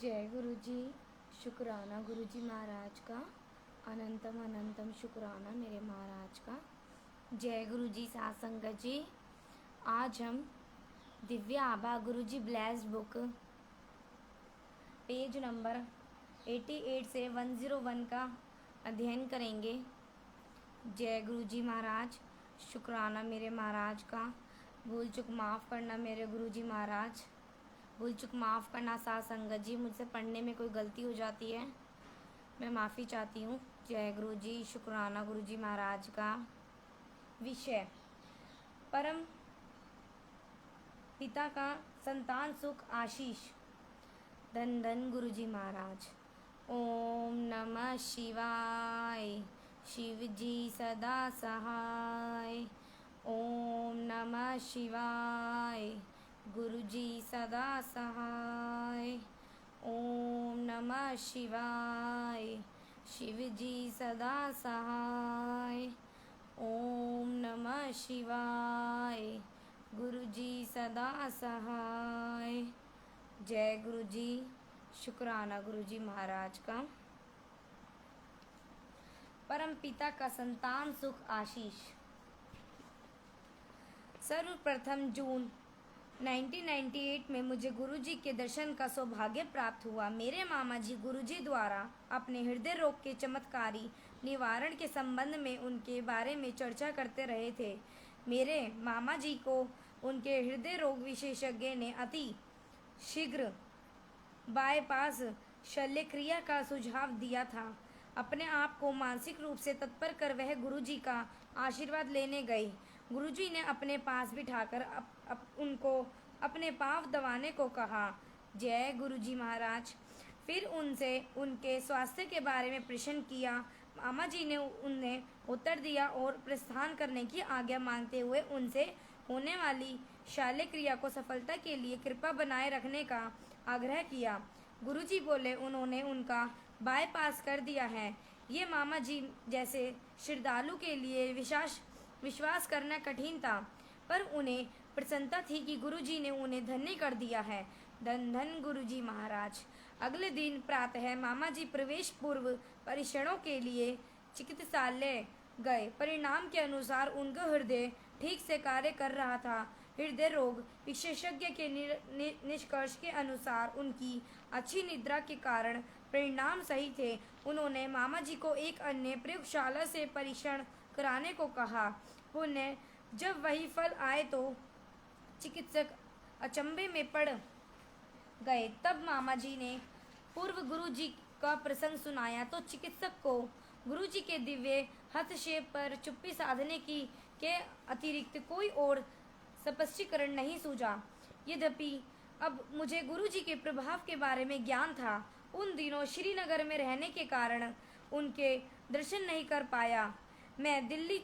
जय गुरु जी। शुक्राना गुरु जी महाराज का, अनंतम अनंतम शुक्राना मेरे महाराज का। जय गुरु जी साथ संगत जी। आज हम दिव्य आभा गुरु जी ब्लेस्ड बुक पेज नंबर 88 से 101 का अध्ययन करेंगे। जय गुरु जी महाराज। शुक्राना मेरे महाराज का। भूल चुक माफ़ करना मेरे गुरु जी महाराज। भूल चुक माफ़ करना साथ संगत जी। मुझसे पढ़ने में कोई गलती हो जाती है, मैं माफ़ी चाहती हूँ। जय गुरु जी। शुक्राना गुरु जी महाराज का। विषय परम पिता का संतान सुख आशीष। धन धन गुरु जी महाराज। ओम नमः शिवाय। शिव जी सदा सहाय। ओम नमः शिवाय। गुरु जी सदा सहाय। ओम नमः शिवाय। शिव जी सदा सहाय। ओम नमः शिवाय। गुरु जी सदा सहाय। जय गुरु जी। शुक्राना गुरु जी महाराज का। परम पिता का संतान सुख आशीष। सर्वप्रथम जून 1998 में मुझे गुरुजी के दर्शन का सौभाग्य प्राप्त हुआ। मेरे मामा जी गुरुजी द्वारा अपने हृदय रोग के चमत्कारी निवारण के संबंध में उनके बारे में चर्चा करते रहे थे। मेरे मामा जी को उनके हृदय रोग विशेषज्ञ ने अति शीघ्र बाईपास शल्यक्रिया का सुझाव दिया था। अपने आप को मानसिक रूप से तत्पर कर वह गुरुजी का आशीर्वाद लेने गए। गुरुजी ने अपने पास बिठाकर उनको अपने पाँव दबाने को कहा। जय गुरुजी महाराज। फिर उनसे उनके स्वास्थ्य के बारे में प्रश्न किया। मामा जी ने उन्हें उत्तर दिया और प्रस्थान करने की आज्ञा मांगते हुए उनसे होने वाली शल्यक्रिया को सफलता के लिए कृपा बनाए रखने का आग्रह किया। गुरुजी बोले उन्होंने उनका बाईपास कर दिया है। ये मामा जी जैसे श्रद्धालु के लिए विश्वास करना कठिन था, पर उन्हें प्रसन्नता थी कि गुरुजी ने उन्हें धन्य कर दिया है। धन धन गुरुजी महाराज। अगले दिन प्रातः मामा जी प्रवेश पूर्व परीक्षणों के लिए चिकित्सालय गए। परिणाम के अनुसार उनका हृदय ठीक से कार्य कर रहा था। हृदय रोग विशेषज्ञ के निष्कर्ष के अनुसार उनकी अच्छी निद्रा के कारण परिणाम सही थे। उन्होंने मामा जी को एक अन्य प्रयोगशाला से परीक्षण कराने को कहा। पुनः जब वही फल आए तो चिकित्सक अचंभे में पड़ गए। तब मामा जी ने पूर्व गुरु जी का प्रसंग सुनाया तो चिकित्सक को गुरु जी के दिव्य हस्तक्षेप पर चुप्पी साधने की के अतिरिक्त कोई और स्पष्टीकरण नहीं सूझा। यद्यपि अब मुझे गुरु जी के प्रभाव के बारे में ज्ञान था। उन दिनों श्रीनगर में रहने के कारण उनके दर्शन नहीं कर पाया। मैं दिल्ली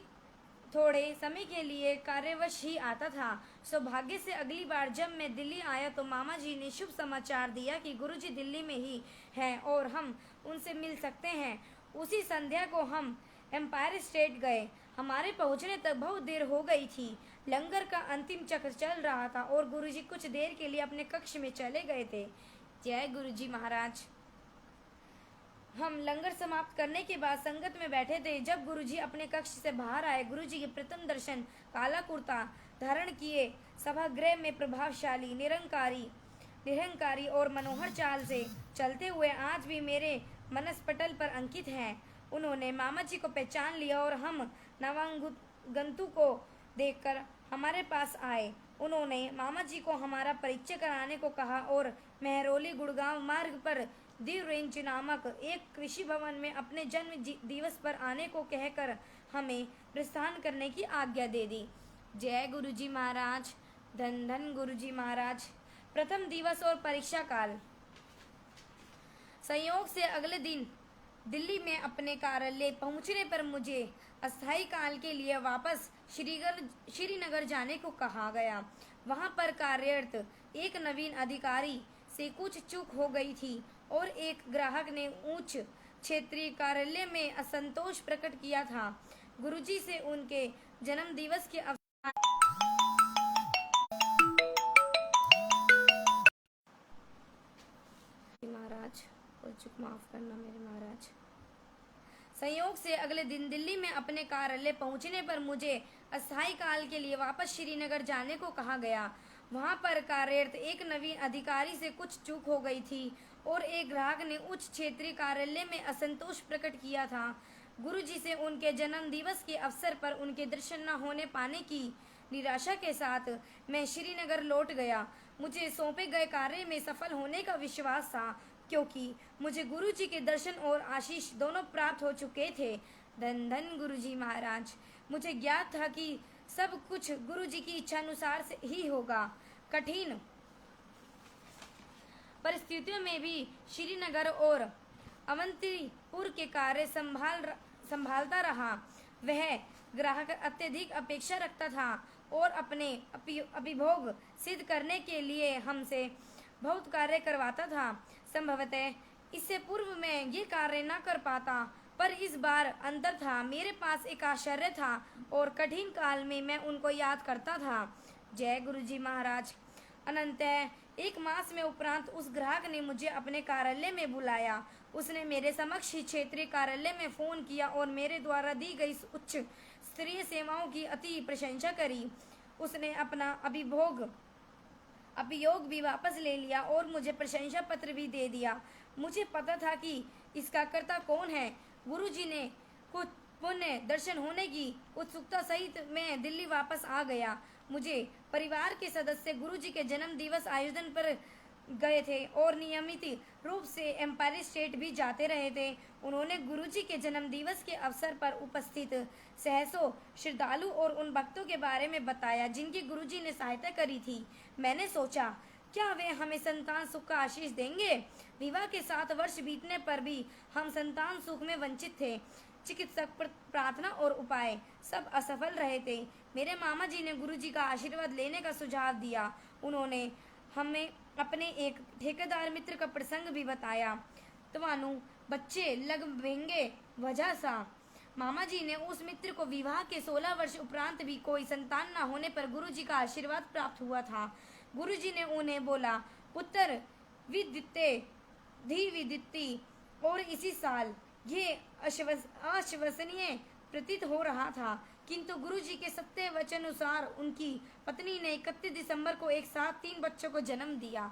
थोड़े समय के लिए कार्यवश ही आता था। सौभाग्य से अगली बार जब मैं दिल्ली आया तो मामा जी ने शुभ समाचार दिया कि गुरुजी दिल्ली में ही हैं और हम उनसे मिल सकते हैं। उसी संध्या को हम एम्पायर स्टेट गए। हमारे पहुंचने तक बहुत देर हो गई थी। लंगर का अंतिम चक्र चल रहा था और गुरुजी कुछ देर के लिए अपने कक्ष में चले गए थे। जय गुरुजी महाराज। हम लंगर समाप्त करने के बाद संगत में बैठे थे। जब गुरुजी अपने कक्ष से बाहर आए, गुरुजी के प्रथम दर्शन काला कुर्ता धारण किए, सभागृह में प्रभावशाली, निरंकारी और मनोहर चाल से चलते हुए आज भी मेरे मनस्पटल पर अंकित हैं। उन्होंने मामा जी को पहचान लिया और हम नवागंतु को देखकर हमारे पास आए। उन्होंने मामा जी को हमारा परिचय कराने को कहा और मेहरौली गुड़गांव मार्ग पर दीव रेंज नामक एक कृषि भवन में अपने जन्म दिवस पर आने को कहकर हमें प्रस्थान करने की आज्ञा दे दी। जय गुरुजी महाराज। धन धन गुरुजी महाराज। प्रथम दिवस और परीक्षा काल। संयोग से अगले दिन दिल्ली में अपने कार्यालय पहुंचने पर मुझे अस्थायी काल के लिए वापस श्रीनगर जाने को कहा गया। वहां पर कार्यरत एक नवीन अधिकारी से कुछ चूक हो गई थी और एक ग्राहक ने उच्च क्षेत्रीय कार्यालय में असंतोष प्रकट किया था। गुरुजी से उनके जन्म दिवस के कोई चूक माफ करना मेरे महाराज। संयोग से अगले दिन दिल्ली में अपने कार्यालय पहुंचने पर मुझे अस्थायी काल के लिए वापस श्रीनगर जाने को कहा गया। वहां पर कार्यरत एक नवीन अधिकारी से कुछ चूक हो गई थी और एक ग्राहक ने उच्च क्षेत्रीय कार्यालय में असंतोष प्रकट किया था। गुरुजी से उनके जन्म दिवस के अवसर पर उनके दर्शन न होने पाने की निराशा के साथ मैं श्रीनगर लौट गया। मुझे सौंपे गए कार्य में सफल होने का विश्वास था, क्योंकि मुझे गुरुजी के दर्शन और आशीष दोनों प्राप्त हो चुके थे। धन धन गुरुजी महाराज। मुझे ज्ञात था कि सब कुछ गुरुजी की इच्छानुसार से ही होगा। कठिन परिस्थितियों में भी श्रीनगर और अवंतीपुर के कार्य संभालता रहा। वह ग्राहक अत्यधिक अपेक्षा रखता था और अपने अभिभोग सिद्ध करने के लिए हमसे बहुत कार्य करवाता था। संभवतः इससे पूर्व मैं ये कार्य न कर पाता, पर इस बार अंतर था। मेरे पास एक आश्चर्य था और कठिन काल में मैं उनको याद करता था। जय गुरुजी महाराज। अनंतः एक मास में उपरांत उस ग्राहक ने मुझे अपने कार्यालय में बुलाया। उसने मेरे समक्ष ही क्षेत्रीय कार्यालय में फोन किया और मेरे द्वारा दी गई उच्च स्तरीय सेवाओं की अति प्रशंसा करी। उसने अपना अभियोग भी वापस ले लिया और मुझे प्रशंसा पत्र भी दे दिया। मुझे पता था कि इसका कर्ता कौन है। गुरुजी ने कुछ पुण्य दर्शन होने की उत्सुकता सहित मैं दिल्ली वापस आ गया। मुझे परिवार के सदस्य गुरुजी के जन्म दिवस आयोजन पर गए थे और नियमित रूप से एम्पायर स्टेट भी जाते रहे थे। उन्होंने गुरुजी के जन्म दिवस के अवसर पर उपस्थित सहसों श्रद्धालु और उन भक्तों के बारे में बताया जिनकी गुरुजी ने सहायता करी थी। मैंने सोचा, क्या वे हमें संतान सुख का आशीष देंगे? विवाह के 7 वर्ष बीतने पर भी हम संतान सुख में वंचित थे। चिकित्सक प्रार्थना और उपाय सब असफल रहे थे। मेरे मामा जी ने गुरुजी का आशीर्वाद लेने का सुझाव दिया। उन्होंने हमें अपने एक ठेकेदार मित्र का प्रसंग भी बताया। तवानु बच्चे लग भेंगे वजह सा। मामा जी ने उस मित्र को विवाह के 16 वर्ष उपरांत भी कोई संतान न होने पर गुरुजी का आशीर्वाद प्राप्त हुआ था। गुरुजी ने उन्हें बोला, पुत्र विदिते धी विदिती। और इसी साल ये अविश्वसनीय प्रतीत हो रहा था, किंतु गुरुजी के सत्य वचनानुसार उनकी पत्नी ने 31 दिसंबर को एक साथ 3 बच्चों को जन्म दिया।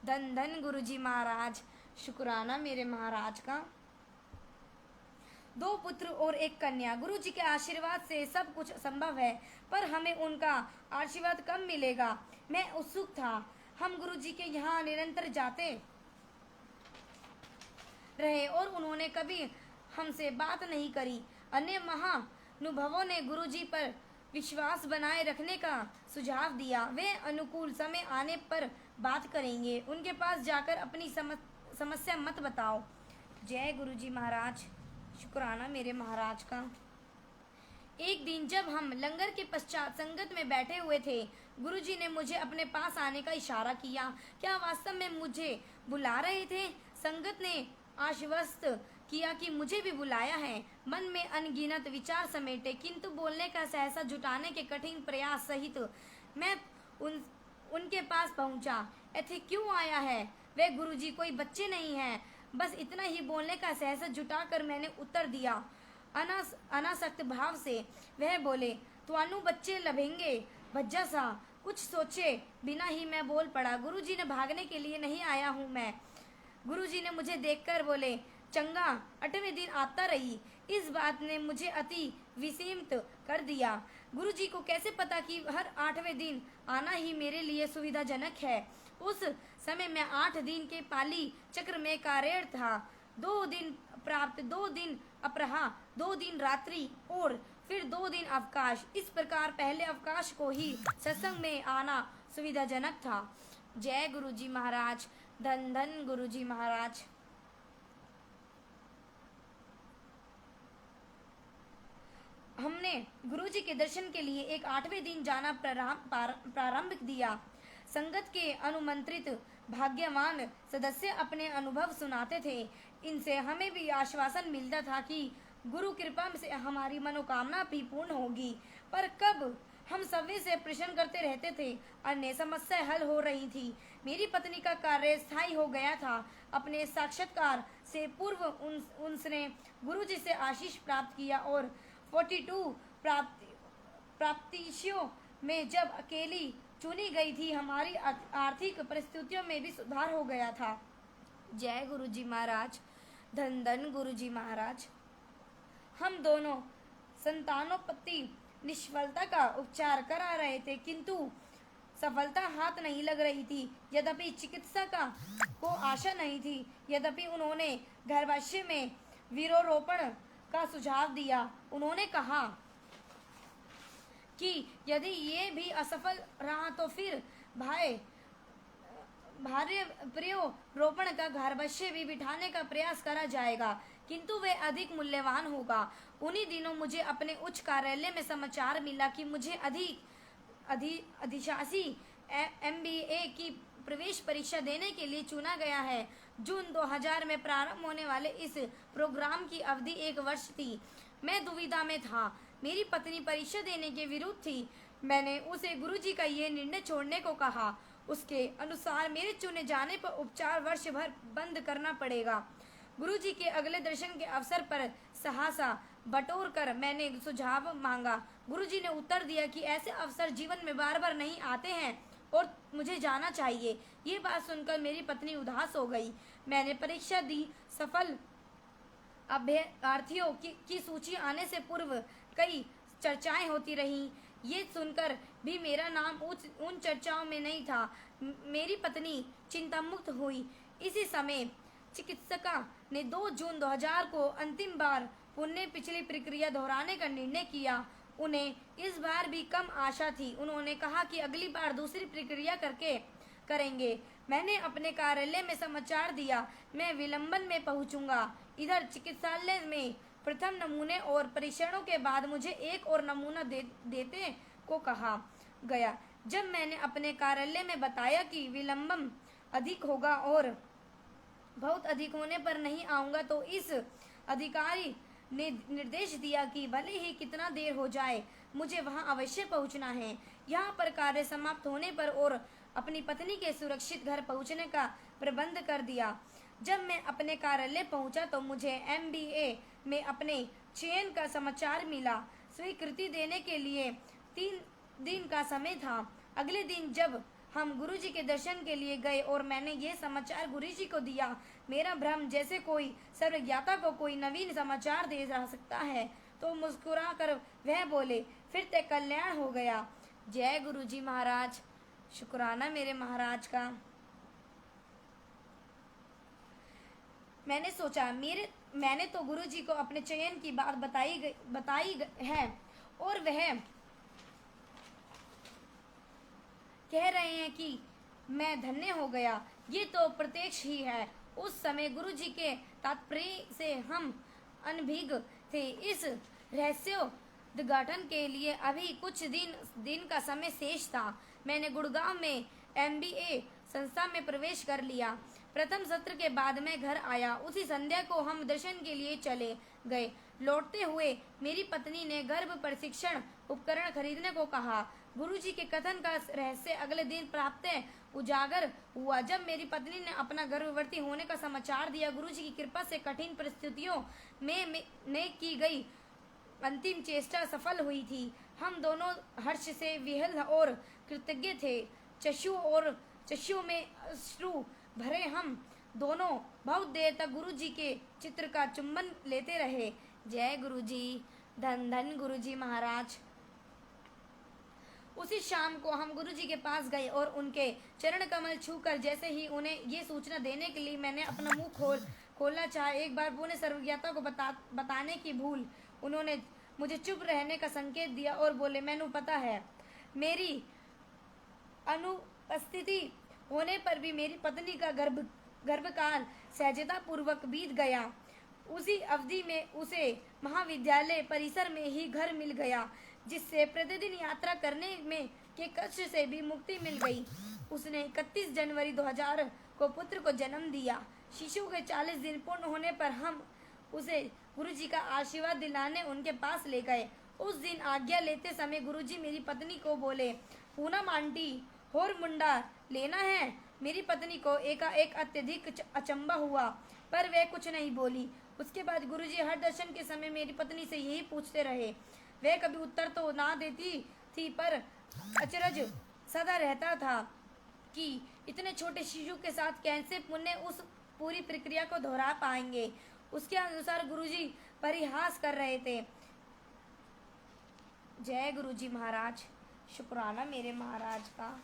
धन धन गुरुजी महाराज। शुक्राना मेरे महाराज का। 2 पुत्र और 1 कन्या। गुरुजी के आशीर्वाद से सब कुछ संभव है, पर हमें उनका आशीर्वाद कब मिलेगा? मैं उत्सुक था। हम गुरुजी के यहाँ निरंतर जाते रहे और उन्होंने कभी हमसे बात नहीं करी। अन्य महानुभवों ने गुरुजी पर विश्वास बनाए रखने का सुझाव दिया। वे अनुकूल समय आने पर बात करेंगे। उनके पास जाकर अपनी समस्या मत बताओ। जय गुरुजी महाराज। शुक्राना मेरे महाराज का। एक दिन जब हम लंगर के पश्चात संगत में बैठे हुए थे, गुरुजी ने मुझे अपने पास आने का इशारा किया। क्या वास्तव में मुझे बुला रहे थे? संगत ने आश्वस्त किया कि मुझे भी बुलाया है। मन में अनगिनत विचार समेटे, किंतु बोलने का सहसा जुटाने के कठिन प्रयास सहित मैं उनके पास पहुंचा। ऐसे क्यों आया है? वे गुरुजी कोई बच्चे नहीं हैं। बस इतना ही बोलने का सहसा जुटाकर मैंने उत्तर दिया अनासक्त भाव से। वह बोले, तुआनु बच्चे लभेंगे भज्जा सा। कुछ सोचे बिना ही मैं बोल पड़ा, गुरुजी ने भागने के लिए नहीं आया हूँ मैं। गुरुजी ने मुझे देखकर बोले, चंगा 8वें दिन आता रही। इस बात ने मुझे अति विस्मित कर दिया। गुरुजी को कैसे पता कि हर 8वें दिन आना ही मेरे लिए सुविधाजनक है? उस समय मैं 8 दिन के पाली चक्र में कार्यरत था। 2 दिन प्राप्त, 2 दिन अपराह, 2 दिन रात्रि और फिर 2 दिन अवकाश। इस प्रकार पहले अवकाश को ही सत्संग में आना सुविधाजनक था। जय गुरुजी महाराज। धन धन गुरुजी महाराज। हमने गुरुजी के दर्शन के लिए एक 8वें दिन जाना प्रारंभ दिया। संगत के अनुमंत्रित भाग्यवान सदस्य अपने अनुभव सुनाते थे। इनसे हमें भी आश्वासन मिलता था कि गुरु कृपा से हमारी मनोकामना भी पूर्ण होगी। पर कब हम सभी से प्रश्न करते रहते थे। अन्य समस्याएं हल हो रही थी। मेरी पत्नी का कार्य स्थायी हो गया था। अपने साक्षात्कार से पूर्व उसने गुरुजी से आशीष प्राप्त किया और 42 प्राप्तियों में जब अकेली चुनी गई थी, हमारी आर्थिक परिस्थितियों में भी सुधार हो गया था। जय गुरुजी महाराज, धन धन गुरुजी महाराज। हम दोनों संतानोत्पत्ति निष्फलता का उपचार करा रहे थे, किंतु सफलता हाथ नहीं लग रही थी। यद्यपि चिकित्सा को आशा नहीं थी। यद्यपि उन्होंने गर्भाशय में वीर्योरोपण का सुझाव दिया। उन्होंने कहा कि यदि ये भी असफल रहा तो फिर भार्य रोपण का गर्भाशय भी बिठाने का प्रयास करा जाएगा, किंतु वे अधिक मूल्यवान होगा। उन्हीं दिनों मुझे अपने उच्च कार्यालय में समाचार मिला कि मुझे अधिशासी MBA की प्रवेश परीक्षा देने के लिए चुना गया है। जून 2000 में प्रारंभ होने वाले इस प्रोग्राम की अवधि 1 वर्ष थी। मैं दुविधा में था। मेरी पत्नी परीक्षा देने के विरुद्ध थी। मैंने उसे गुरुजी का ये निर्णय छोड़ने को कहा। उसके अनुसार मेरे चुने जाने पर उपचार वर्ष भर बंद करना पड़ेगा। गुरुजी के अगले दर्शन के अवसर पर सहसा बटोर कर मैंने सुझाव मांगा। गुरुजी ने उत्तर दिया कि ऐसे अवसर जीवन में बार बार नहीं आते हैं और मुझे जाना चाहिए। ये बात सुनकर मेरी पत्नी उदास हो गई। मैंने परीक्षा दी। सफल अभ्यर्थियों की सूची आने से पूर्व कई चर्चाएं होती रहीं। ये सुनकर भी मेरा नाम उन चर्चाओं में नहीं था। मेरी पत्नी चिंतामुक्त हुई। इसी समय चिकित्सका ने 2 जून 2000 को अंतिम बार पुनः पिछली प्रक्रिया दोहराने का निर्णय किया। उन्हें इस बार भी कम आशा थी। उन्होंने कहा कि अगली बार दूसरी प्रक्रिया करेंगे। मैंने अपने कार्यालय में समाचार दिया, मैं विलंबन में पहुंचूंगा। इधर चिकित्सालय में प्रथम नमूने और परीक्षणों के बाद मुझे एक और नमूना देते को कहा गया। जब मैंने अपने कार्यालय में बताया कि विलंबन अधिक होगा और बहुत अधिक होने पर नहीं आऊंगा, तो इस अधिकारी ने निर्देश दिया कि भले ही कितना देर हो जाए, मुझे वहां अवश्य पहुंचना है। यहाँ पर कार्य समाप्त होने पर और अपनी पत्नी के सुरक्षित घर पहुंचने का प्रबंध कर दिया। जब मैं अपने कार्यालय पहुंचा तो मुझे MBA में अपने चयन का समाचार मिला। स्वीकृति देने के लिए 3 दिन का समय था। अगले दिन जब हम गुरुजी के दर्शन के लिए गए और मैंने ये समाचार गुरुजी को दिया, मेरा भ्रम जैसे कोई सर्वज्ञाता को कोई नवीन समाचार दे जा सकता है, तो मुस्कुरा कर वह बोले, फिर ते कल्याण हो गया। जय गुरुजी महाराज। शुक्राना मेरे महाराज का। मैंने सोचा मैंने तो गुरुजी को अपने चयन की बात बताई है और वह कह रहे हैं कि मैं धन्य हो गया। ये तो प्रत्यक्ष ही है। उस समय गुरुजी के तात्पर्य से हम अनभिज्ञ थे। इस रहस्योद्घाटन के लिए अभी कुछ दिन का समय शेष था। मैंने गुड़गांव में MBA संस्था में प्रवेश कर लिया। प्रथम सत्र के बाद मैं घर आया। उसी संध्या को हम दर्शन के लिए चले गए। लौटते हुए मेरी पत्नी ने गर्भ प्रशिक्षण उपकरण खरीदने को कहा। गुरुजी के कथन का रहस्य अगले दिन प्राप्त उजागर हुआ जब मेरी पत्नी ने अपना गर्भवती होने का समाचार दिया। गुरुजी की कृपा से कठिन परिस्थितियों में की गई अंतिम चेष्टा सफल हुई थी। हम दोनों हर्ष से विहल और कृतज्ञ थे। चक्षुओं में अश्रु भरे हम दोनों बहुत देर तक गुरुजी के चित्र का चुंबन लेते रहे। जय गुरुजी। धन धन गुरुजी महाराज। उसी शाम को हम गुरुजी के पास गए और उनके चरण कमल छूकर जैसे ही उन्हें ये सूचना देने के लिए मैंने अपना मुंह खोलना चाहा, एक बार पुणे सर्वज्ञता को बताने की भूल उन्होंने मुझे चुप रहने का संकेत दिया और बोले, मैनू पता है। मेरी अनुपस्थिति होने पर भी मेरी पत्नी का गर्भकाल सहजता पूर्वक बीत गया। उसी अवधि में उसे महाविद्यालय परिसर में ही घर मिल गया, जिससे प्रतिदिन यात्रा करने में के कष्ट से भी मुक्ति मिल गई। उसने 31 जनवरी 2000 को पुत्र को जन्म दिया। शिशु के 40 दिन पूर्ण होने पर हम उसे गुरुजी का आशीर्वाद दिलाने उनके पास ले गए उस दिन आज्ञा लेते समय गुरुजी मेरी पत्नी को बोले, पूनम आंटी होर मुंडा लेना है। मेरी पत्नी को एकाएक अत्यधिक अचंबा हुआ, पर वह कुछ नहीं बोली। उसके बाद गुरुजी हर दर्शन के समय मेरी पत्नी से यही पूछते रहे। वह कभी उत्तर तो ना देती थी, पर अचरज सदा रहता था कि इतने छोटे शिशु के साथ कैसे पुण्य उस पूरी प्रक्रिया को दोहरा पाएंगे। उसके अनुसार गुरुजी परिहास कर रहे थे। जय गुरुजी महाराज, शुक्राना मेरे महाराज का,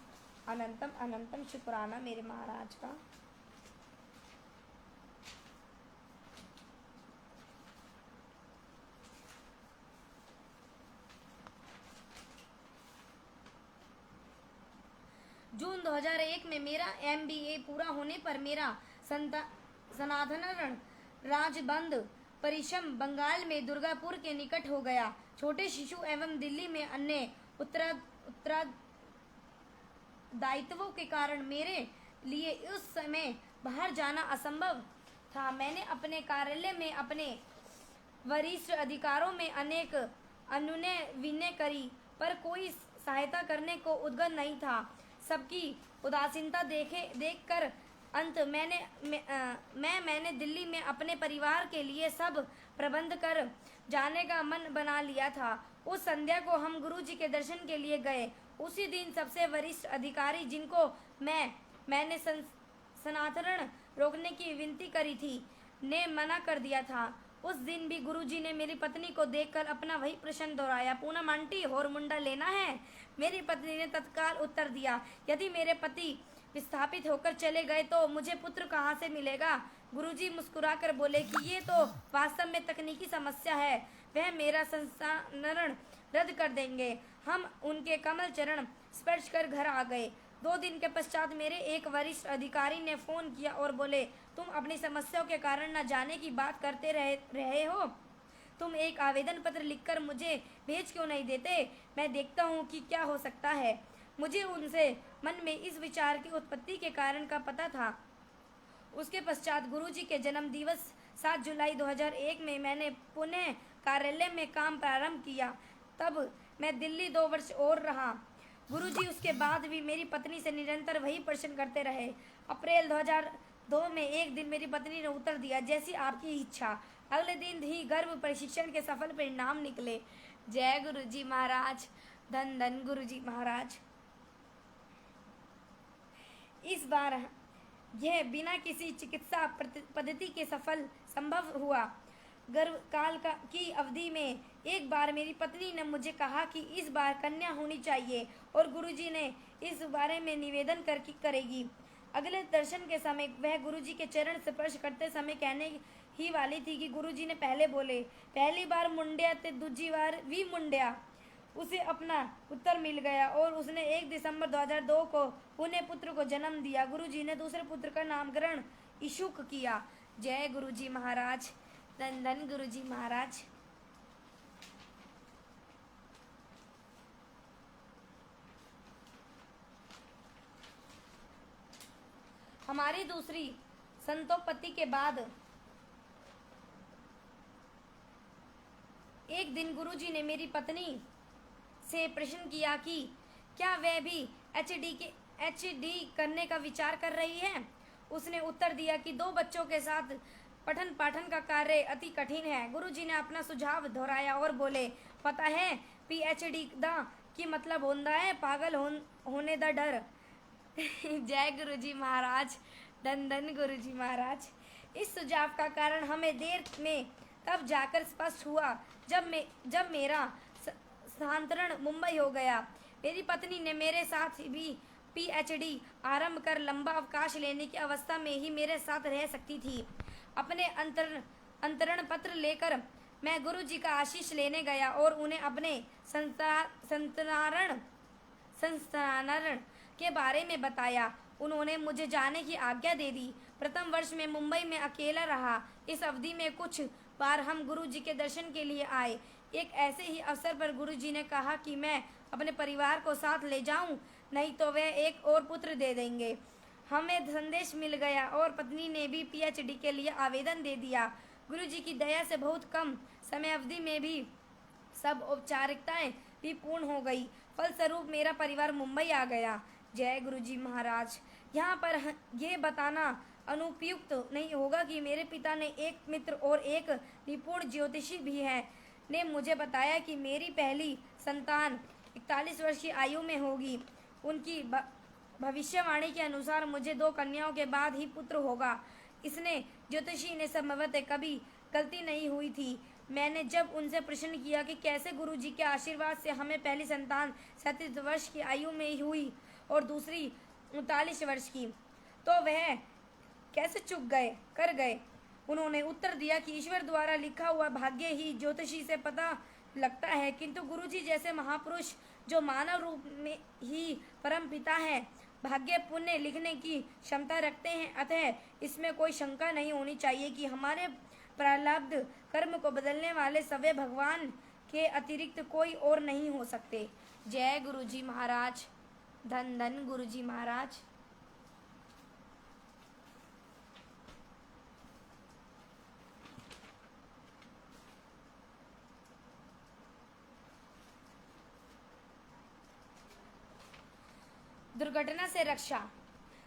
अनंतम अनंतम शुक्राना मेरे महाराज का। जून 2001 में मेरा MBA पूरा होने पर मेरा सनातन राजबंद परिश्रम बंगाल में दुर्गापुर के निकट हो गया। छोटे शिशु एवं दिल्ली में अन्य उत्तरदायित्वों के कारण मेरे लिए उस समय बाहर जाना असंभव था। मैंने अपने कार्यालय में अपने वरिष्ठ अधिकारों में अनेक अनुनय विनय करी, पर कोई सहायता करने को उद्यत नहीं था। सबकी उदासीनता देखकर अंत मैंने दिल्ली में अपने परिवार के लिए सब प्रबंध कर जाने का मन बना लिया था। उस संध्या को हम गुरुजी के दर्शन के लिए गए। उसी दिन सबसे वरिष्ठ अधिकारी, जिनको मैंने सनातन रोकने की विनती करी थी, ने मना कर दिया था। उस दिन भी गुरुजी ने मेरी पत्नी को देखकर अपना वही प्रश्न दोहराया, पूनम आंटी होर मुंडा लेना है। मेरी पत्नी ने तत्काल उत्तर दिया, यदि मेरे पति विस्थापित होकर चले गए तो मुझे पुत्र कहाँ से मिलेगा। गुरुजी मुस्कुराकर बोले कि ये तो वास्तव में तकनीकी समस्या है, वह मेरा संस्थानरण रद्द कर देंगे। हम उनके कमल चरण स्पर्श कर घर आ गए। 2 दिन के पश्चात मेरे एक वरिष्ठ अधिकारी ने फोन किया और बोले, तुम अपनी समस्याओं के कारण न जाने की बात करते रहे हो, तुम एक आवेदन पत्र लिखकर मुझे भेज क्यों नहीं देते, मैं देखता हूँ कि क्या हो सकता है। मुझे उनसे मन में इस विचार की उत्पत्ति के कारण का पता था। उसके पश्चात गुरुजी के जन्म दिवस 7 जुलाई 2001 में मैंने पुनः कार्यालय में काम प्रारंभ किया। तब मैं दिल्ली 2 वर्ष और रहा। गुरुजी उसके बाद भी मेरी पत्नी से निरंतर वही प्रश्न करते रहे। अप्रैल 2002 में एक दिन मेरी पत्नी ने उत्तर दिया, जैसी आपकी इच्छा। अगले दिन ही गर्भ प्रशिक्षण के सफल परिणाम निकले। जय गुरुजी महाराज, धन धन गुरुजी महाराज। इस बार यह बिना किसी चिकित्सा पद्धति के संभव हुआ। गर्भकाल की अवधि में एक बार मेरी पत्नी ने मुझे कहा कि इस बार कन्या होनी चाहिए और गुरुजी ने इस बारे में निवेदन करेगी। अगले दर्शन के समय वह गुरुजी के चरण स्पर्श करते समय कहने ही वाली थी कि गुरुजी ने पहले बोले, पहली बार मुंडिया ते दूजी बार भी मुंडिया। उसे अपना उत्तर मिल गया और उसने 1 दिसंबर 2002 को पुण्य पुत्र को जन्म दिया। गुरुजी ने दूसरे पुत्र का नामकरण इशुक किया। जय गुरुजी महाराज, धन धन गुरुजी महाराज। हमारी दूसरी संतोपत्ति के बाद एक दिन गुरुजी ने मेरी पत्नी से प्रश्न किया कि क्या वह भी HD करने का विचार कर रही है। उसने उत्तर दिया कि 2 बच्चों के साथ पठन पाठन का कार्य अति कठिन है। गुरुजी ने अपना सुझाव दोहराया और बोले, पता है PhD दा की मतलब होता है पागल होने दा डर। जय गुरुजी महाराज, धन धन गुरुजी महाराज। इस सुझाव का कारण हमें देर में तब जाकर स्पष्ट हुआ जब मेरा स्थानांतरण मुंबई हो गया। मेरी पत्नी ने मेरे साथ भी PhD आरंभ कर लंबा अवकाश लेने की अवस्था में ही मेरे साथ रह सकती थी। अपने अंतरण पत्र लेकर मैं गुरुजी का आशीष लेने गया और उन्हें अपने संस्थानरण के बारे में बताया। उन्होंने मुझे जाने की आज्ञा दे दी। प्रथम वर्ष में मुंबई में अकेला रहा। इस अवधि में कुछ बार हम गुरुजी के दर्शन के लिए आए। एक ऐसे ही अवसर पर गुरुजी ने कहा कि मैं अपने परिवार को साथ ले जाऊं, नहीं तो वे एक और पुत्र दे देंगे। हमें संदेश मिल गया और पत्नी ने भी PhD के लिए आवेदन दे दिया। गुरुजी की दया से बहुत कम समय अवधि में भी सब औपचारिकताएं भी पूर्ण हो गई। फलस्वरूप मेरा परिवार मुंबई आ गया। जय गुरुजी महाराज। यहाँ पर ये बताना अनुपयुक्त नहीं होगा कि मेरे पिता ने एक मित्र और एक निपुण ज्योतिषी भी है ने मुझे बताया कि मेरी पहली संतान 41 वर्ष की आयु में होगी। उनकी भविष्यवाणी के अनुसार मुझे 2 कन्याओं के बाद ही पुत्र होगा। इसने ज्योतिषी ने संभवतः कभी गलती नहीं हुई थी। मैंने जब उनसे प्रश्न किया कि कैसे गुरुजी के आशीर्वाद से हमें पहली संतान 37 वर्ष की आयु में हुई और दूसरी 39 वर्ष की, तो वह कैसे चुप गए, उन्होंने उत्तर दिया कि ईश्वर द्वारा लिखा हुआ भाग्य ही ज्योतिषी से पता लगता है, किंतु गुरुजी जैसे महापुरुष जो मानव रूप में ही परम पिता है भाग्य पुण्य लिखने की क्षमता रखते हैं। अतः इसमें कोई शंका नहीं होनी चाहिए कि हमारे प्रारब्ध कर्म को बदलने वाले सवै भगवान के अतिरिक्त कोई और नहीं हो सकते। जय गुरुजी महाराज। धन धन गुरुजी महाराज। दुर्घटना से रक्षा।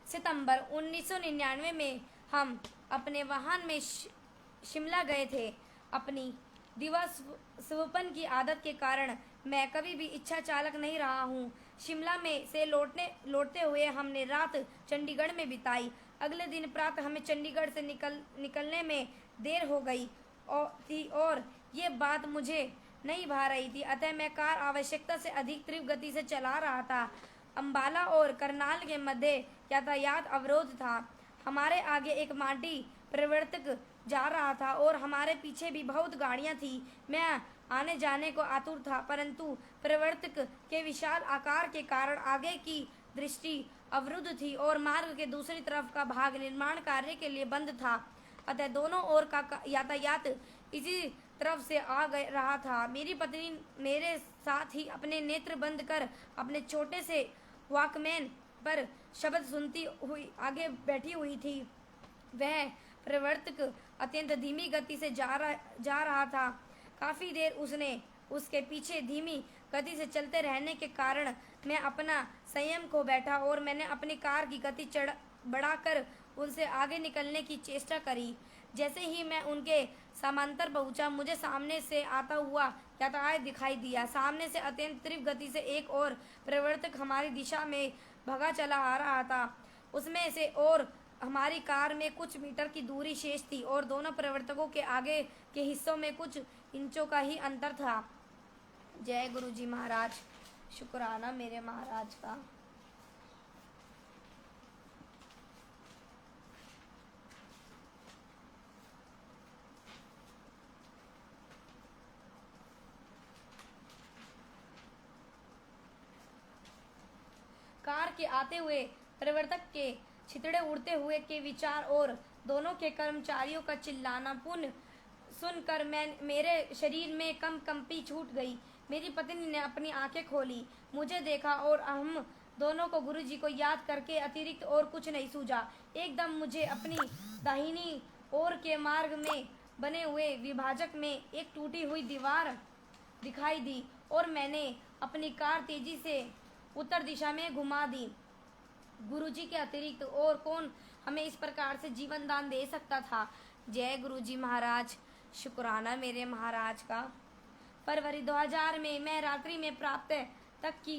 सितंबर 1999 में हम अपने वाहन में शिमला गए थे। अपनी दिवास्वपन की आदत के कारण मैं कभी भी इच्छा चालक नहीं रहा हूँ। शिमला में से लौटते हुए हमने रात चंडीगढ़ में बिताई। अगले दिन प्रातः हमें चंडीगढ़ से निकलने में देर हो गई और ये बात मुझे नहीं भा रही थी। अतः मैं कार आवश्यकता से अधिक तीव्र गति से चला रहा था। अंबाला और करनाल के मध्य यातायात अवरोध था। हमारे आगे एक माटी परिवर्तक जा रहा था और हमारे पीछे भी बहुत गाड़ियां थी। मैं आने जाने को आतुर था, परंतु परिवर्तक के विशाल आकार के कारण आगे की दृष्टि अवरुद्ध थी और मार्ग के दूसरी तरफ का भाग निर्माण कार्य के लिए बंद था। अतः दोनों ओर का यातायात इसी तरफ से रहा था। मेरी पत्नी मेरे साथ ही अपने नेत्र बंद कर अपने छोटे से वॉकमैन पर शब्द सुनती हुई आगे बैठी हुई थी। वह परिवर्तक अत्यंत धीमी गति से जा रहा था। काफी देर उसके पीछे धीमी गति से चलते रहने के कारण मैं अपना संयम खो बैठा और मैंने अपनी कार की गति बढ़ाकर उनसे आगे निकलने की चेष्टा करी। जैसे ही मैं उनके समांतर पहुंचा, मुझे सामने से आता हुआ यातायात दिखाई दिया। सामने से अत्यंत तीव्र गति से एक और परिवर्तक हमारी दिशा में भगा चला आ रहा था। उसमें से और हमारी कार में कुछ मीटर की दूरी शेष थी और दोनों परिवर्तकों के आगे के हिस्सों में कुछ इंचों का ही अंतर था। जय गुरुजी महाराज। शुक्राना मेरे महाराज का। कार के आते हुए परिवर्तक के छितड़े उड़ते हुए के विचार और दोनों के कर्मचारियों का चिल्लाना पुनः सुनकर मेरे शरीर में कंपी छूट गई। मेरी पत्नी ने अपनी आंखें खोली, मुझे देखा और हम दोनों को गुरुजी को याद करके अतिरिक्त और कुछ नहीं सूझा। एकदम मुझे अपनी दाहिनी ओर के मार्ग में बने हुए विभाजक में एक टूटी हुई दीवार दिखाई दी और मैंने अपनी कार तेजी से उत्तर दिशा में घुमा दी। गुरुजी के अतिरिक्त और कौन हमें इस प्रकार से जीवन दान दे सकता था। जय गुरुजी महाराज। शुक्राना मेरे महाराज का। फरवरी 2000 में मैं रात्रि में प्राप्त तक की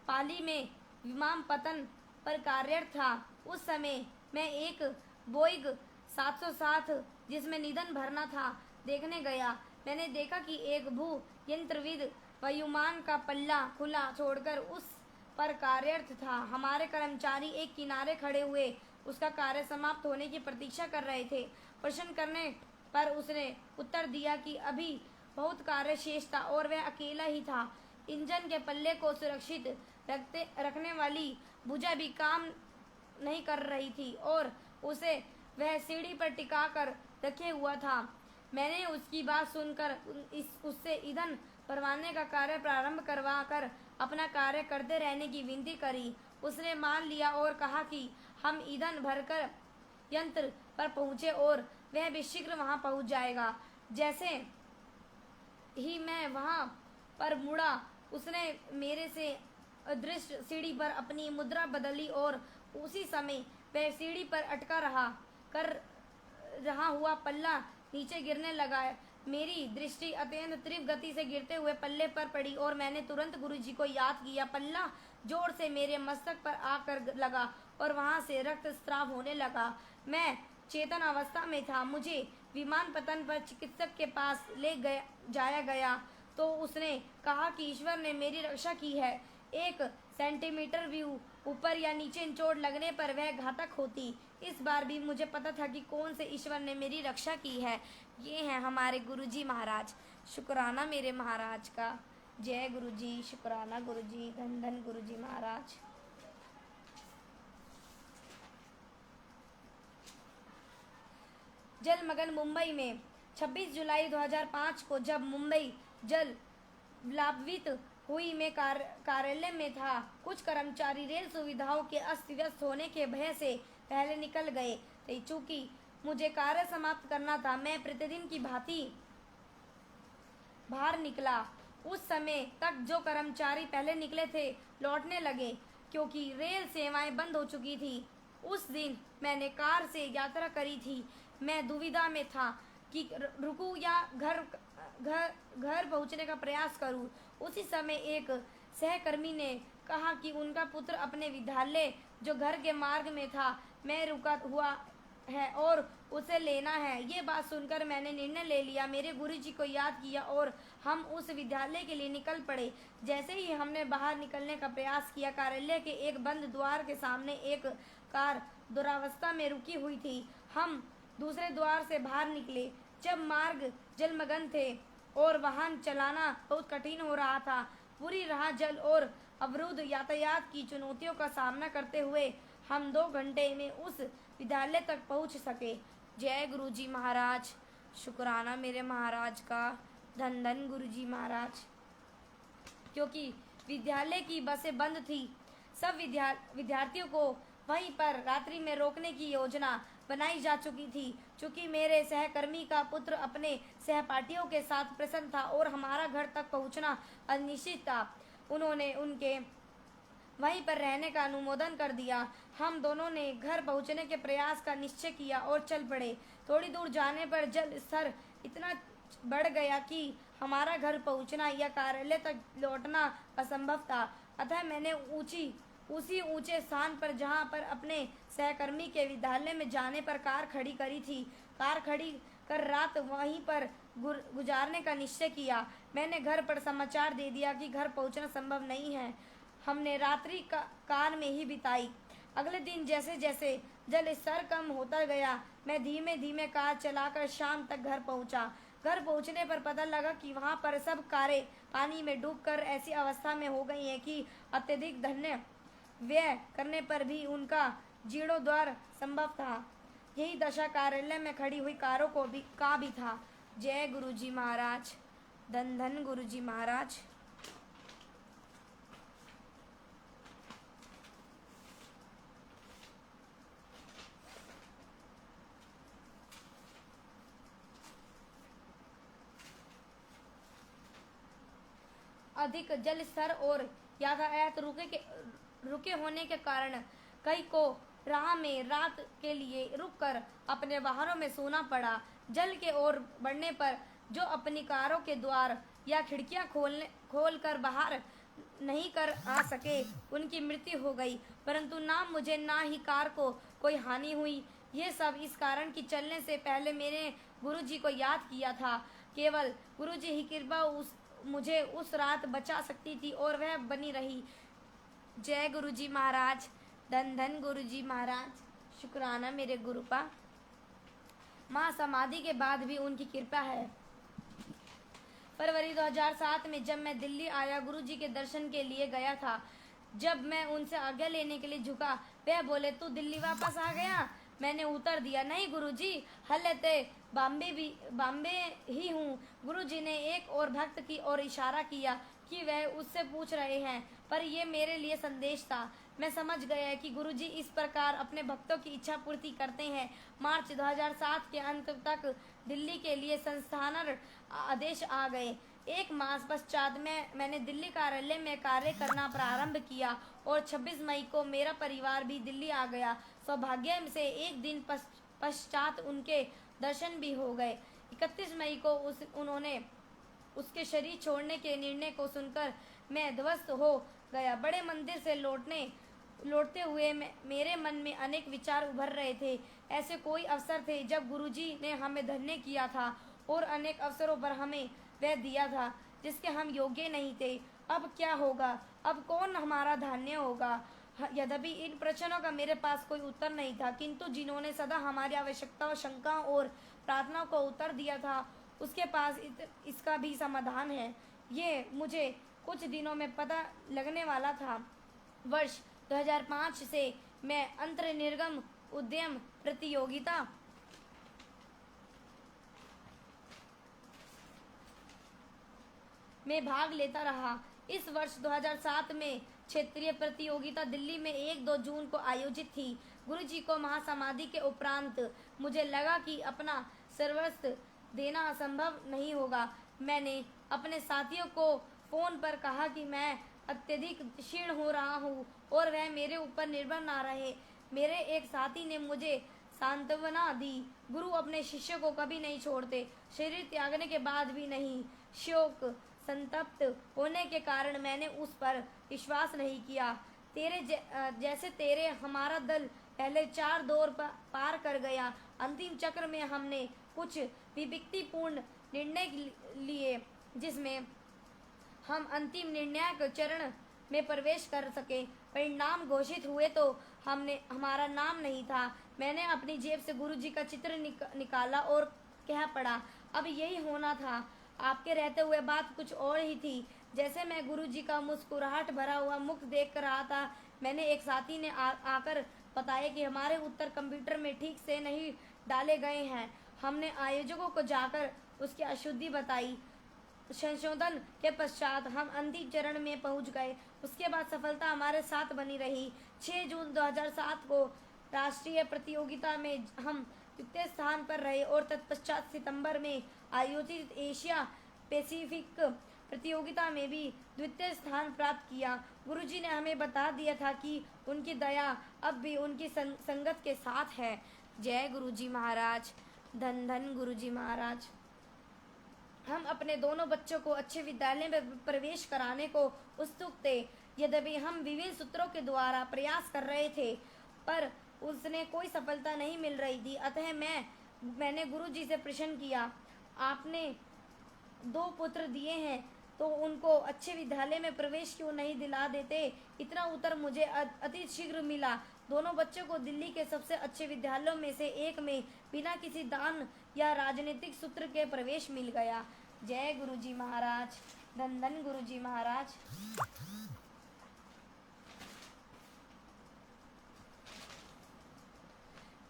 पाली में विमान पतन पर कार्यरत था। उस समय मैं एक बोइंग 707 जिसमें ईंधन भरना था देखने गया। मैंने देखा कि एक भू यंत्रविद वायुमान का पल्ला खुला छोड़कर उस पर कार्यरत था। हमारे कर्मचारी एक किनारे खड़े हुए उसका कार्य समाप्त होने की प्रतीक्षा कर रहे थे। प्रश्न करने पर उसने उत्तर दिया कि अभी बहुत कार्य शेष था और वह अकेला ही था। इंजन के पल्ले को सुरक्षित रखने वाली भुजा भी काम नहीं कर रही थी और उसे वह सीढ़ी पर टिका कर रखे हुआ था। मैंने उसकी बात सुनकर उससे ईंधन भरवाने का कार्य प्रारंभ करवा कर अपना कार्य करते रहने की विनती करी। उसने मान लिया और कहा कि हम ईंधन भरकर यंत्र पर पहुंचे और वह भी शीघ्र वहां पहुंच जाएगा। जैसे ही मैं वहां पर मुड़ा। उसने मेरे से अदृश्य सीढ़ी पर अपनी मुद्रा बदली और उसी समय वह सीढ़ी पर अटका रहा हुआ पल्ला नीचे गिरने लगा। मेरी दृष्टि अत्यंत तीव्र गति से गिरते हुए पल्ले पर पड़ी और मैंने तुरंत गुरुजी को याद किया। पल्ला जोर से मेरे मस्तक पर आकर लगा और वहां से रक्तस्राव होने लगा। मैं चेतन अवस्था में था। मुझे विमानपत्तन पर चिकित्सक के पास जाया गया तो उसने कहा कि ईश्वर ने मेरी रक्षा की है। 1 सेंटीमीटर भी ऊपर या नीचे चोट लगने पर वह घातक होती। इस बार भी मुझे पता था कि कौन से ईश्वर ने मेरी रक्षा की है। ये हैं हमारे गुरुजी महाराज। शुक्राना मेरे महाराज का। जय गुरुजी, शुक्राना गुरुजी, धन धन गुरुजी महाराज। जलमग्न मुंबई में 26 जुलाई 2005 को जब मुंबई जल प्लावित हुई, मैं कार्यालय में था। कुछ कर्मचारी रेल सुविधाओं के अस्त व्यस्त होने के भय से पहले निकल गए थे। चूंकि मुझे कार्य समाप्त करना था, मैं प्रतिदिन की भांति बाहर निकला। उस समय तक जो कर्मचारी पहले निकले थे लौटने लगे क्योंकि रेल सेवाएं बंद हो चुकी थी। उस दिन मैंने कार से यात्रा करी थी। मैं दुविधा में था कि रुकूं या घर पहुंचने का प्रयास करूं। उसी समय एक सहकर्मी ने कहा कि उनका पुत्र अपने विद्यालय जो घर के मार्ग में था में रुका हुआ है और उसे लेना है। ये बात सुनकर मैंने निर्णय ले लिया। मेरे गुरुजी को याद किया और हम उस विद्यालय के लिए निकल पड़े। जैसे ही हमने बाहर निकलने का प्रयास किया, कार्यालय के एक बंद द्वार के सामने एक कार दुरावस्था में रुकी हुई थी। हम दूसरे द्वार से बाहर निकले जब मार्ग जलमग्न थे और वाहन चलाना बहुत कठिन हो रहा था। पूरी राह जल और अवरुद्ध यातायात की चुनौतियों का सामना करते हुए हम 2 घंटे में उस विद्यालय तक पहुंच सके। जय गुरुजी महाराज। शुक्राना मेरे महाराज का। धन धन गुरुजी महाराज। क्योंकि विद्यालय की बसें बंद थी, सब विद्यार्थियों को वहीं पर रात्रि में रोकने की योजना बनाई जा चुकी थी। चूंकि मेरे सहकर्मी का पुत्र अपने सहपाठियों के साथ प्रसन्न था और हमारा घर तक पहुंचना अनिश्चित था, उन्होंने उनके वहीं पर रहने का अनुमोदन कर दिया। हम दोनों ने घर पहुंचने के प्रयास का निश्चय किया और चल पड़े। थोड़ी दूर जाने पर जल स्तर इतना बढ़ गया कि हमारा घर पहुंचना या कार्यालय तक लौटना असंभव था। अतः मैंने उसी ऊंचे स्थान पर जहां पर अपने सहकर्मी के विद्यालय में जाने पर कार खड़ी करी थी, कार खड़ी कर रात वहीं पर गुजारने का निश्चय किया। मैंने घर पर समाचार दे दिया कि घर पहुंचना संभव नहीं है। हमने रात्रि कार में ही बिताई। अगले दिन जैसे जैसे जल स्तर कम होता गया, मैं धीमे धीमे कार चलाकर शाम तक घर पहुंचा। घर पहुंचने पर पता लगा कि वहां पर सब कारें पानी में डूबकर ऐसी अवस्था में हो गई हैं कि अत्यधिक धन व्यय करने पर भी उनका जीर्णोद्धार संभव था। यही दशा कार्यालय में खड़ी हुई कारों का भी था। जय गुरुजी महाराज। धन धन गुरुजी महाराज। अधिक जल स्तर और यातायात रुके होने के कारण कई को राह में रात के लिए रुककर अपने वाहनों में सोना पड़ा। जल के ओर बढ़ने पर जो अपनी कारों के द्वार या खिड़कियां खोलकर बाहर नहीं कर आ सके, उनकी मृत्यु हो गई। परंतु ना मुझे ना ही कार को कोई हानि हुई। ये सब इस कारण कि चलने से पहले मैंने गुरुजी को याद किया था। केवल गुरुजी ही कृपा मुझे उस रात बचा सकती थी और वह बनी रही। जय गुरुजी महाराज। धन धन गुरुजी महाराज। शुक्राना मेरे गुरुपा। माँ समाधि के बाद भी उनकी कृपा है। फरवरी 2007 में जब मैं दिल्ली आया, गुरुजी के दर्शन के लिए गया था। जब मैं उनसे आज्ञा लेने के लिए झुका, वह बोले, तू दिल्ली वापस आ गया? मैंने उत्तर दिया, नहीं गुरुजी, हल्ले बॉम्बे ही हूँ। गुरुजी ने एक और भक्त की ओर इशारा किया कि वह उससे पूछ रहे हैं, पर यह मेरे लिए संदेश था। मैं समझ गया कि गुरुजी इस प्रकार अपने भक्तों की इच्छा पूर्ति करते हैं। मार्च 2007 के अंत तक दिल्ली के लिए संस्थानर आदेश आ गए। एक मास पश्चात मैंने दिल्ली कार्यालय में कार्य करना प्रारंभ किया और 26 मई को मेरा परिवार भी दिल्ली आ गया। सौभाग्य से एक दिन पश्चात उनके दर्शन भी हो गए। 31 मई को उन्होंने उसके शरीर छोड़ने के निर्णय को सुनकर मैं ध्वस्त हो गया। बड़े मंदिर से लौटते हुए मेरे मन में अनेक विचार उभर रहे थे। ऐसे कोई अवसर थे जब गुरुजी ने हमें धन्य किया था और अनेक अवसरों पर हमें वह दिया था जिसके हम योग्य नहीं थे। अब क्या होगा? अब कौन हमारा धन्य होगा? यद्यपि इन प्रश्नों का मेरे पास कोई उत्तर नहीं था, किंतु जिन्होंने सदा हमारी आवश्यकताओं, शंकाओं और प्रार्थनाओं को उत्तर दिया था, उसके पास इसका भी समाधान है। ये मुझे कुछ दिनों में पता लगने वाला था। वर्ष 2005 से मैं अंतर्निर्गम उद्यम प्रतियोगिता में भाग लेता रहा। इस वर्ष 2007 में क्षेत्रीय प्रतियोगिता दिल्ली में 1-2 जून को आयोजित थी। गुरुजी को महासमाधि के उपरांत मुझे लगा कि अपना सर्वस्व देना असंभव नहीं होगा। मैंने अपने साथियों को फोन पर कहा कि मैं अत्यधिक क्षीण हो रहा हूँ और वह मेरे ऊपर निर्भर ना रहे। मेरे एक साथी ने मुझे सांत्वना दी, गुरु अपने शिष्य को कभी नहीं छोड़ते, शरीर त्यागने के बाद भी नहीं। शोक संतप्त होने के कारण मैंने उस पर विश्वास नहीं किया। तेरे हमारा दल पहले 4 दौर पार कर गया। अंतिम चक्र में हमने कुछ विविक्तिपूर्ण निर्णय लिए जिसमें हम अंतिम निर्णायक चरण में प्रवेश कर सके। परिणाम घोषित हुए तो हमारा नाम नहीं था। मैंने अपनी जेब से गुरुजी का चित्र निकाला और कह पड़ा, अब यही होना था। आपके रहते हुए बात कुछ और ही थी। जैसे मैं गुरुजी का मुस्कुराहट भरा हुआ मुख देख रहा था, मैंने एक साथी ने आकर बताया कि हमारे उत्तर कंप्यूटर में ठीक से नहीं डाले गए हैं। हमने आयोजकों को जाकर उसकी अशुद्धि बताई। संशोधन के पश्चात हम अंतिम चरण में पहुंच गए। उसके बाद सफलता हमारे साथ बनी रही। 6 जून 2007 को राष्ट्रीय प्रतियोगिता में हम द्वितीय स्थान पर रहे और तत्पश्चात सितंबर में आयोजित एशिया पैसिफिक प्रतियोगिता में भी द्वितीय स्थान प्राप्त किया। गुरुजी ने हमें बता दिया था कि उनकी दया अब भी उनकी संगत के साथ है। जय गुरुजी महाराज, धन धन गुरुजी महाराज। हम अपने दोनों बच्चों को अच्छे विद्यालय में प्रवेश कराने को उत्सुक थे। यद्यपि हम विभिन्न सूत्रों के द्वारा प्रयास कर रहे थे, पर उसने कोई सफलता नहीं मिल रही थी। अतः मैंने गुरुजी से प्रश्न किया, आपने 2 पुत्र दिए हैं तो उनको अच्छे विद्यालय में प्रवेश क्यों नहीं दिला देते? इतना उत्तर मुझे अति शीघ्र मिला। दोनों बच्चों को दिल्ली के सबसे अच्छे विद्यालयों में से एक में बिना किसी दान या राजनीतिक सूत्र के प्रवेश मिल गया। जय गुरुजी महाराज, धन धन गुरुजी महाराज।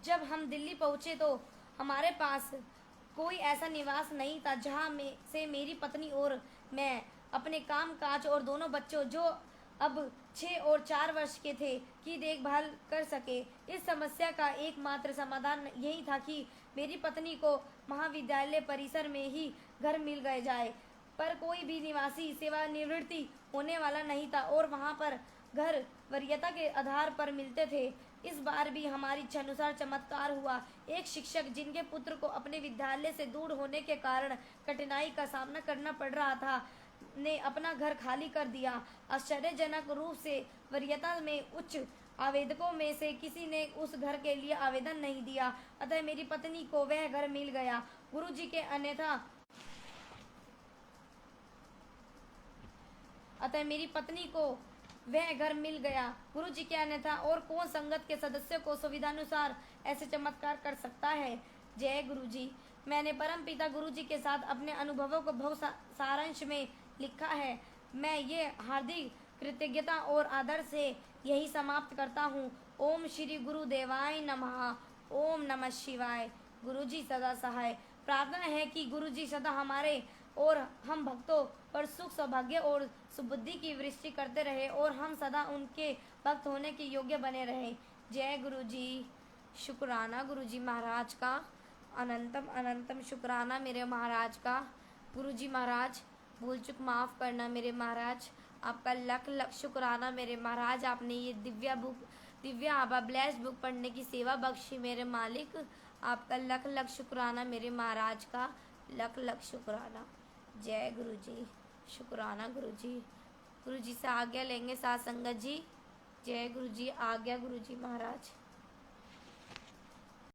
जब हम दिल्ली पहुंचे तो हमारे पास कोई ऐसा निवास नहीं था जहां से मेरी पत्नी और मैं अपने काम काज और दोनों बच्चों जो अब 6 और 4 वर्ष के थे की देखभाल कर सके। इस समस्या का एकमात्र समाधान यही था कि मेरी पत्नी को महाविद्यालय परिसर में ही घर मिल गए जाए, पर कोई भी निवासी सेवानिवृत्ति होने वाला नहीं था और वहां पर घर वरीयता के आधार पर मिलते थे। इस बार भी हमारी इच्छानुसार चमत्कार हुआ। एक शिक्षक जिनके पुत्र को अपने विद्यालय से दूर होने के कारण कठिनाई का सामना करना पड़ रहा था, ने अपना घर खाली कर दिया। आश्चर्यजनक रूप से वरीयता में उच्च आवेदकों में से किसी ने उस घर के लिए आवेदन नहीं दिया, अतः मेरी पत्नी को वह घर मिल गया। गुरुजी के अन्यथा और कौन संगत के सदस्यों को सुविधानुसार ऐसे चमत्कार कर सकता है। जय गुरुजी। मैंने परमपिता गुरुजी के साथ अपने अनुभवों को बहु सारांश में लिखा है। मैं ये हार्दिक कृतज्ञता और आदर से यही समाप्त करता हूँ। ओम श्री गुरुदेवाय नमः। ओम नमः शिवाय। गुरुजी सदा सहाय। प्रार्थना है कि गुरुजी सदा हमारे और हम भक्तों पर सुख, सौभाग्य और सुबुद्धि की वृष्टि करते रहे और हम सदा उनके भक्त होने के योग्य बने रहे। जय गुरुजी। शुक्राना गुरुजी महाराज का, अनंतम अनंतम शुक्राना मेरे महाराज का। गुरुजी महाराज भूल चूक माफ़ करना मेरे महाराज। आपका लख लख शुक्राना मेरे महाराज, आपने ये दिव्य आभा ब्लेस बुक पढ़ने की सेवा बख्शी मेरे मालिक। आपका लख लख शुक्राना मेरे महाराज का, लख लख शुक्राना। जय गुरु जी, शुक्राना गुरु जी। गुरु जी से आज्ञा लेंगे साथ संगत जी। जय गुरु जी, आज्ञा गुरु जी महाराज।